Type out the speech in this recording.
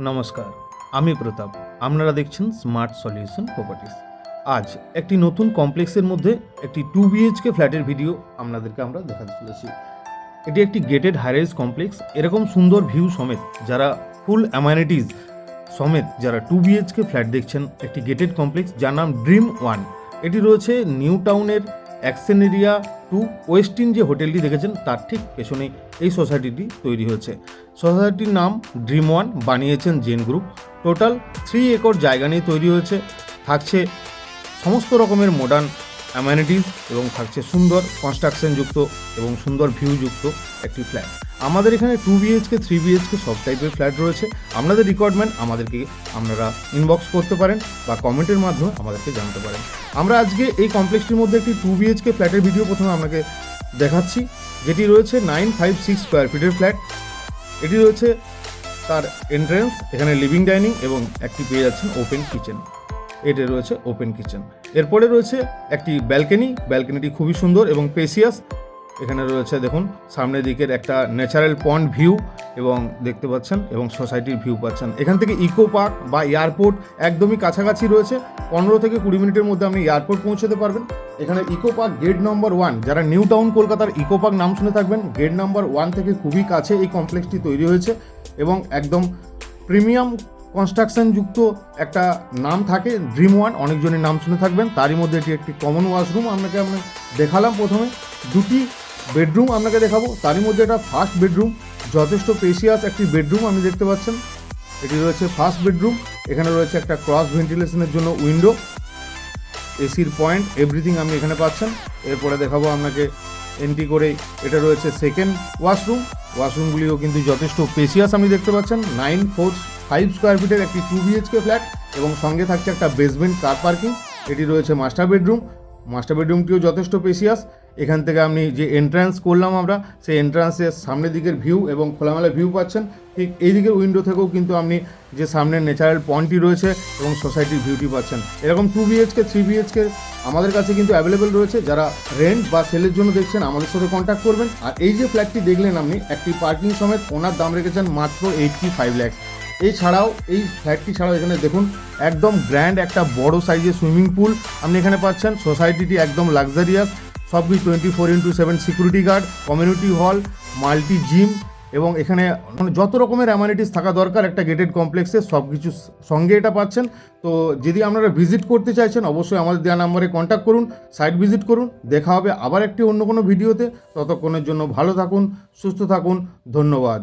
নমস্কার, আমি প্রতাপ। আপনারা দেখছেন স্মার্ট সলিউশন প্রপার্টিস। আজ একটি নতুন কমপ্লেক্সের মধ্যে একটি 2 বিএইচকে ফ্ল্যাটের ভিডিও আপনাদেরকে আমরা দেখাতে চলেছি। এটি একটি গেটেড হাইরাইজ কমপ্লেক্স। এরকম সুন্দর ভিউ সমেত যারা ফুল অ্যামানিটিস সমেত যারা 2 বিএইচকে ফ্ল্যাট দেখছেন, একটি গেটেড কমপ্লেক্স যার নাম ড্রিম ওয়ান। এটি রয়েছে নিউ টাউনের অ্যাকশন এরিয়া 2 ওয়েস্টিন যে হোটেলটি দেখেছেন তার ঠিক পেছনেই এই সোসাইটিটি তৈরি হয়েছে। সোসাইটির নাম ড্রিম ওয়ান, বানিয়েছেন জেন গ্রুপ। টোটাল 3 একর জায়গা নিয়ে তৈরি হয়েছে। থাকছে সমস্ত রকমের মডার্ন অ্যামেনিটিস এবং থাকছে সুন্দর কনস্ট্রাকশনযুক্ত এবং সুন্দর ভিউযুক্ত একটি ফ্ল্যাট। আমাদের এখানে 2 বিএইচকে 3 বিএইচকে সব টাইপের ফ্ল্যাট রয়েছে। আপনাদের রিকোয়ারমেন্ট আমাদেরকে আপনারা ইনবক্স করতে পারেন বা কমেন্টের মাধ্যমে আমাদেরকে জানতে পারেন। আমরা আজকে এই কমপ্লেক্সটির মধ্যে একটি 2 বিএইচকে ফ্ল্যাটের ভিডিও প্রথমে আপনাকে দেখাচ্ছি, যেটি রয়েছে 956 স্কোয়ার ফিটের ফ্ল্যাট। এটি রয়েছে তার এন্ট্রেন্স, এখানে লিভিং ডাইনিং এবং একটি পেয়ে যাচ্ছেন ওপেন কিচেন। এটা রয়েছে ওপেন কিচেন। এরপরে রয়েছে একটি ব্যালকনিটি খুবই সুন্দর এবং স্পেসিয়াস। এখানে রয়েছে দেখুন সামনের দিকের একটা ন্যাচারাল পন্ড ভিউ এবং দেখতে পাচ্ছেন এবং সোসাইটির ভিউ পাচ্ছেন। এখান থেকে ইকো পার্ক বা এয়ারপোর্ট একদমই কাছাকাছি রয়েছে। 15 থেকে 20 মিনিটের মধ্যে আপনি এয়ারপোর্ট পৌঁছতে পারবেন। এখানে ইকো পার্ক গেট নম্বর 1, যারা নিউ টাউন কলকাতার ইকো পার্ক নাম শুনে থাকবেন, গেট নম্বর 1 থেকে খুবই কাছে এই কমপ্লেক্সটি তৈরি হয়েছে এবং একদম প্রিমিয়াম কনস্ট্রাকশনযুক্ত একটা নাম থাকে ড্রিম ওয়ান। অনেকজনের নাম শুনে থাকবেন। তারই মধ্যে এটি একটি কমন ওয়াশরুম আমরা দেখালাম। প্রথমে 2টি বেডরুম আপনাকে দেখাবো। তারই মধ্যে এটা ফার্স্ট বেডরুম, যথেষ্ট স্পেসিয়াস একটি বেডরুম আপনি দেখতে পাচ্ছেন। এটি রয়েছে ফার্স্ট বেডরুম। এখানে রয়েছে একটা ক্রস ভেন্টিলেশনের জন্য উইন্ডো, এসির পয়েন্ট, এভরিথিং আপনি এখানে পাচ্ছেন। এরপরে দেখাবো আপনাকে এন্ট্রি করে এটা রয়েছে সেকেন্ড ওয়াশরুমগুলিও কিন্তু যথেষ্ট স্পেসিয়াস আপনি দেখতে পাচ্ছেন। 945 স্কোয়ার ফিটের একটি 2 বিএইচকে ফ্ল্যাট এবং সঙ্গে থাকছে একটা বেসমেন্ট কার পার্কিং। এটি রয়েছে মাস্টার বেডরুমটিও যথেষ্ট স্পেসিয়াস। এখান থেকে আপনি যে এন্ট্রান্স করলাম আমরা, সেই এন্ট্রান্সের সামনের দিকের ভিউ এবং খোলামেলা ভিউ পাচ্ছেন। ঠিক এই দিকের উইন্ডো থেকেও কিন্তু আপনি যে সামনের ন্যাচারাল পয়েন্টটি রয়েছে এবং সোসাইটির ভিউটি পাচ্ছেন। এরকম 2 বিএইচকে 3 বিএইচকে আমাদের কাছে কিন্তু অ্যাভেলেবেল রয়েছে। যারা রেন্ট বা সেলের জন্য দেখছেন আমাদের সাথে কন্ট্যাক্ট করবেন। আর এই যে ফ্ল্যাটটি দেখলেন আপনি, একটি পার্কিং সমেত ওনার দাম রেখেছেন মাত্র 85 লাখ। এছাড়াও এই ফ্ল্যাটটি ছাড়াও এখানে দেখুন একদম গ্র্যান্ড একটা বড় সাইজের সুইমিং পুল আপনি এখানে পাচ্ছেন। সোসাইটিটি একদম লাক্সারিয়াস, সবই 24x7 security guard, community hall, multi gym এবং এখানে যত রকমের অ্যামানিটিস থাকা দরকার একটা গেটেড কমপ্লেক্সে সব কিছু সঙ্গে এটা পাচ্ছেন। তো যদি আপনারা ভিজিট করতে চাইছেন অবশ্যই আমাদের দেওয়া নাম্বারে কন্ট্যাক্ট করুন, সাইট ভিজিট করুন। দেখা হবে আবার একটি অন্য কোনো ভিডিওতে। ততক্ষণের জন্য ভালো থাকুন, সুস্থ থাকুন, ধন্যবাদ।